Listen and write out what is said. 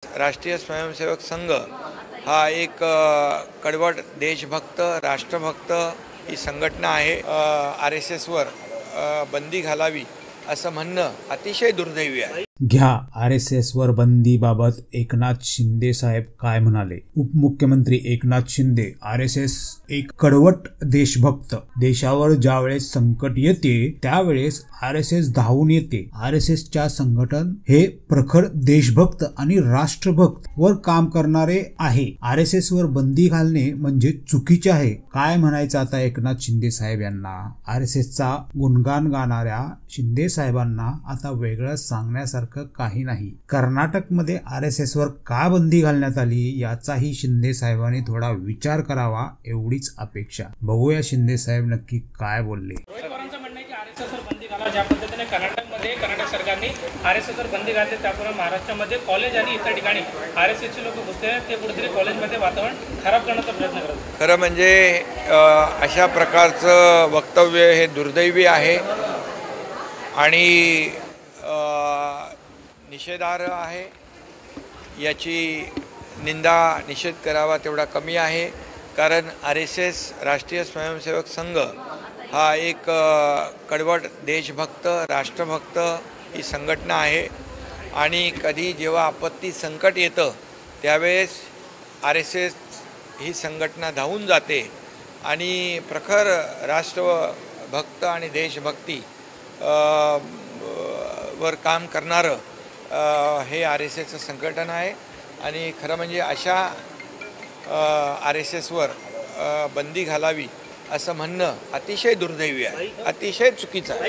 राष्ट्रीय स्वयंसेवक संघ हा एक कडवट देशभक्त राष्ट्रभक्त ही संघटना आहे। RSSवर बंदी घालावी असं म्हणणं अतिशय दुर्दैवी आहे। घ्या RSS वर बंदीबाबत एकनाथ शिंदे साहेब काय म्हणाले। उपमुख्यमंत्री एकनाथ शिंदे RSS एक कडवट देशभक्त, देशावर ज्यावेळेस संकट येते त्यावेळेस RSS धावून येते। RSS च्या संघटन हे प्रखर देशभक्त आणि राष्ट्रभक्त वर काम करणारे आहे। RSS वर बंदी घालणे म्हणजे चुकीचे आहे। काय म्हणायचं आता एकनाथ शिंदे साहेब यांना? RSS चा गुणगान गाणाऱ्या शिंदे साहेबांना आता वेगळं सांगण्यासारखं काही नाही। कर्नाटक मध्ये RSS वर का बंदी घालण्यात आली याचाही शिंदे साहेबांनी थोडा विचार करावा एवढीच अपेक्षा। बघूया शिंदे साहेब नक्की काय बोलले। ज्या पद्धतीने कर्नाटक सरकारने RSS वर बंदी घातली त्याप्रमाणे महाराष्ट्रामध्ये कॉलेज आणि इतर ठिकाणी RSS चे लोक घुसले आहेत, ते कुठेतरी कॉलेजमध्ये वातावरण खराब करण्याचा प्रयत्न करतात। खरं म्हणजे अशा प्रकारचं वक्तव्य हे दुर्दैवी आहे आणि निषेधार्ह आहे। याची निषेध करावा तेवढा कमी आहे, कारण RSS राष्ट्रीय स्वयंसेवक संघ हा एक कडवट देशभक्त राष्ट्रभक्त ही संघटना आहे आणि कधी जेव्हा आपत्ती संकट येतं त्यावेळेस RSS ही संघटना धावून जाते आणि प्रखर राष्ट्रभक्त आणि देशभक्ती वर काम करणारं हे RSSचं संघटन आहे। आणि खरं म्हणजे अशा RSSवर बंदी घालावी असं म्हणणं अतिशय दुर्दैवी आहे, अतिशय चुकीचं आहे।